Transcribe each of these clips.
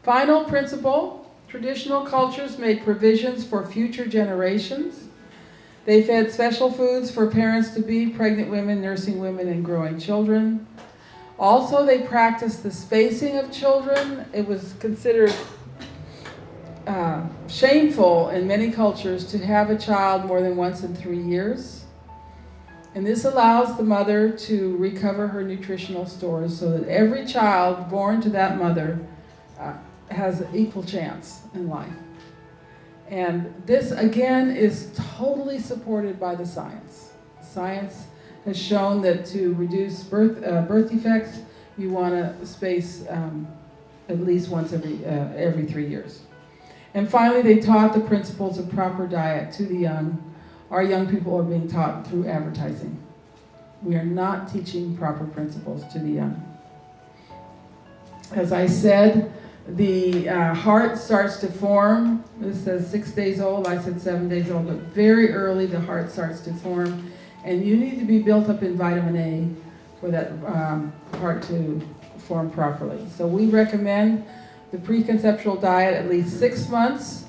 Final principle, traditional cultures made provisions for future generations. They fed special foods for parents-to-be, pregnant women, nursing women, and growing children. Also, they practiced the spacing of children. It was considered shameful in many cultures to have a child more than once in 3 years. And this allows the mother to recover her nutritional stores so that every child born to that mother has an equal chance in life. And this, again, is totally supported by the science. Science has shown that to reduce birth defects, you want to space at least once every 3 years. And finally, they taught the principles of proper diet to the young. Our young people are being taught through advertising. We are not teaching proper principles to the young. As I said, the heart starts to form. This says 6 days old. I said 7 days old, but very early the heart starts to form. And you need to be built up in vitamin A for that heart to form properly. So we recommend the preconceptual diet at least 6 months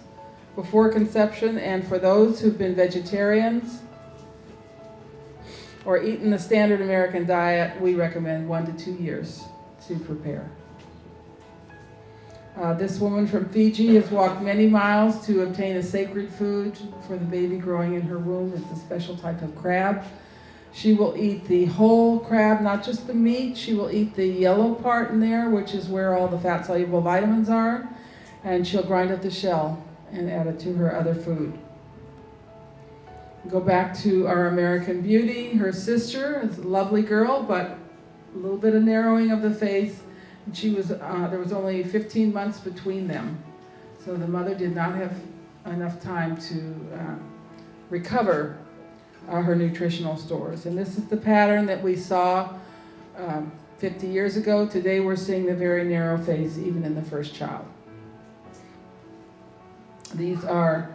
before conception, and for those who've been vegetarians or eaten the standard American diet, we recommend 1 to 2 years to prepare. This woman from Fiji has walked many miles to obtain a sacred food for the baby growing in her womb. It's a special type of crab. She will eat the whole crab, not just the meat. She will eat the yellow part in there, which is where all the fat-soluble vitamins are, and she'll grind up the shell and add it to her other food. Go back to our American Beauty. Her sister is a lovely girl, but a little bit of narrowing of the face. And she was, there was only 15 months between them. So the mother did not have enough time to recover her nutritional stores. And this is the pattern that we saw 50 years ago. Today we're seeing the very narrow face even in the first child. These are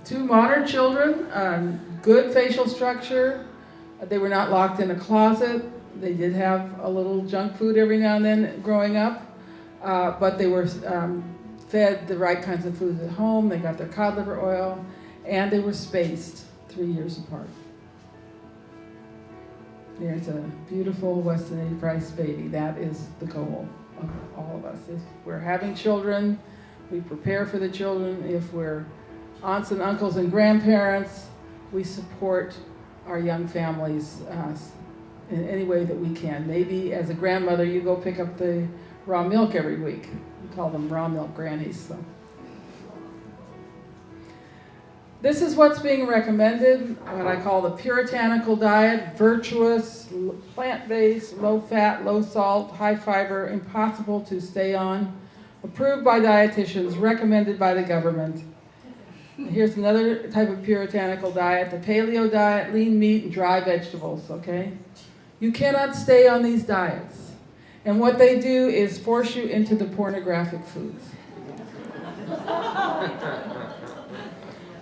2 modern children, good facial structure. They were not locked in a closet. They did have a little junk food every now and then growing up, but they were fed the right kinds of foods at home. They got their cod liver oil, and they were spaced 3 years apart. There's a beautiful Weston A. Price baby. That is the goal of all of us. If we're having children, we prepare for the children. If we're aunts and uncles and grandparents, we support our young families in any way that we can. Maybe as a grandmother, you go pick up the raw milk every week. We call them raw milk grannies. So. This is what's being recommended, what I call the puritanical diet: virtuous, plant-based, low-fat, low-salt, high-fiber, impossible to stay on, approved by dietitians, recommended by the government. Here's another type of puritanical diet, the paleo diet: lean meat and dry vegetables, okay? You cannot stay on these diets. And what they do is force you into the pornographic foods.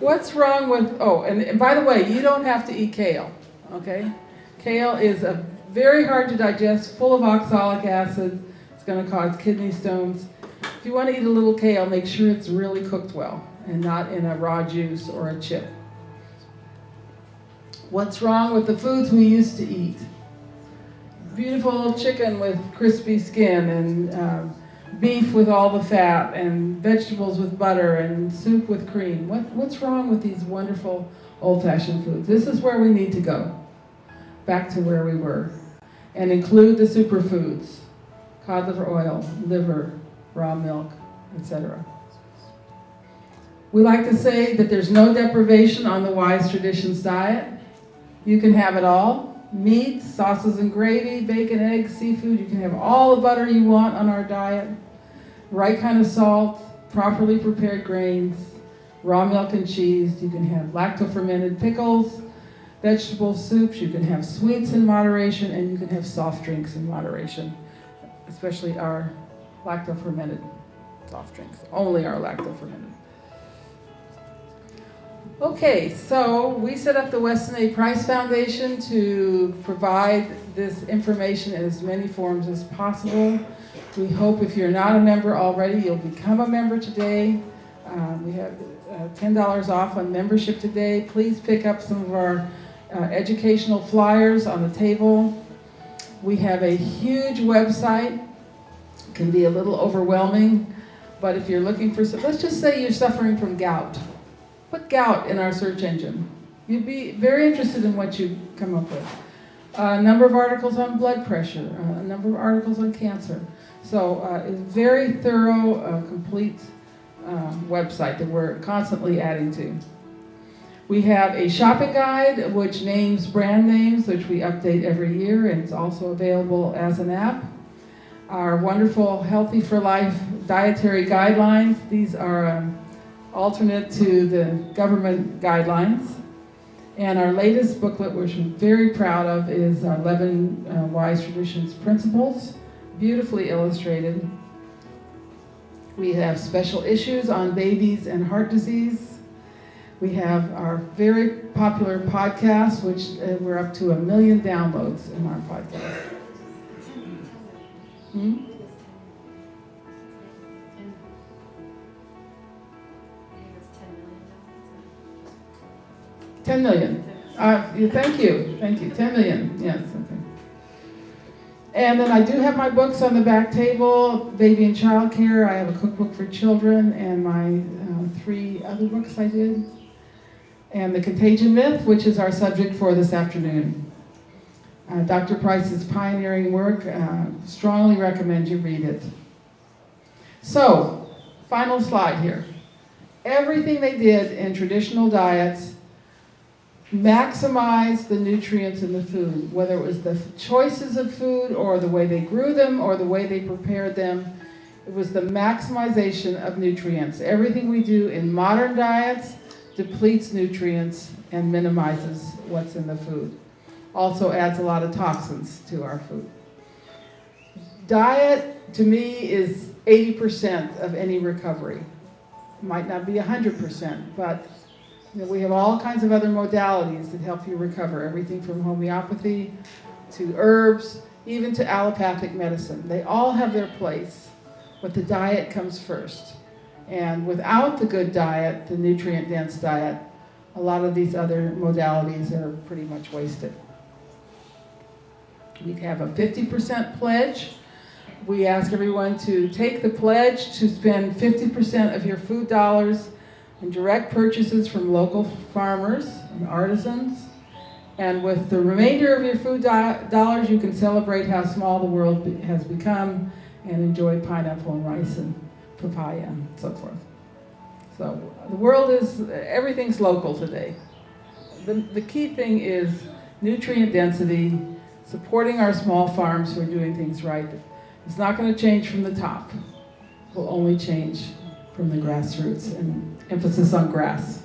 What's wrong with, oh, and by the way, you don't have to eat kale, okay? Kale is very hard to digest, full of oxalic acid. It's going to cause kidney stones. If you want to eat a little kale, make sure it's really cooked well and not in a raw juice or a chip. What's wrong with the foods we used to eat? Beautiful chicken with crispy skin, and beef with all the fat, and vegetables with butter, and soup with cream. What's wrong with these wonderful old-fashioned foods? This is where we need to go, back to where we were, and include the superfoods: cod liver oil, liver, raw milk, etc. We like to say that there's no deprivation on the Wise Traditions diet. You can have it all. Meat, sauces and gravy, bacon, eggs, seafood. You can have all the butter you want on our diet. Right kind of salt, properly prepared grains, raw milk and cheese. You can have lacto-fermented pickles, vegetable soups. You can have sweets in moderation, and you can have soft drinks in moderation, especially our lacto-fermented soft drinks. Only our lacto-fermented. Okay, so we set up the Weston A. Price Foundation to provide this information in as many forms as possible. We hope if you're not a member already, you'll become a member today. We have $10 off on membership today. Please pick up some of our educational flyers on the table. We have a huge website. It can be a little overwhelming, but if you're looking for, let's just say you're suffering from gout. Put gout in our search engine. You'd be very interested in what you come up with. A number of articles on blood pressure, a number of articles on cancer. So it's a very thorough, complete website that we're constantly adding to. We have a shopping guide which names brand names, which we update every year, and it's also available as an app. Our wonderful Healthy for Life dietary guidelines. These are alternate to the government guidelines. And our latest booklet, which I'm very proud of, is 11 Wise Traditions Principles, beautifully illustrated. We have special issues on babies and heart disease. We have our very popular podcast, which we're up to 1 million downloads in our podcast. Hmm? 10 million. Thank you. 10 million. Yes. Okay. And then I do have my books on the back table, Baby and Child Care. I have a cookbook for children and my 3 other books I did. And The Contagion Myth, which is our subject for this afternoon. Dr. Price's pioneering work, strongly recommend you read it. So, final slide here. Everything they did in traditional diets maximize the nutrients in the food, whether it was the choices of food or the way they grew them or the way they prepared them. It was the maximization of nutrients. Everything we do in modern diets depletes nutrients and minimizes what's in the food. Also adds a lot of toxins to our food. Diet, to me, is 80% of any recovery. It might not be 100%, but we have all kinds of other modalities that help you recover, everything from homeopathy to herbs, even to allopathic medicine. They all have their place, but the diet comes first. And without the good diet, the nutrient-dense diet, a lot of these other modalities are pretty much wasted. We have a 50% pledge. We ask everyone to take the pledge to spend 50% of your food dollars in direct purchases from local farmers and artisans. And with the remainder of your food dollars, you can celebrate how small the world has become and enjoy pineapple and rice and papaya and so forth. So the world is, everything's local today. The key thing is nutrient density, supporting our small farms who are doing things right. It's not going to change from the top. It will only change from the grassroots, and emphasis on grass.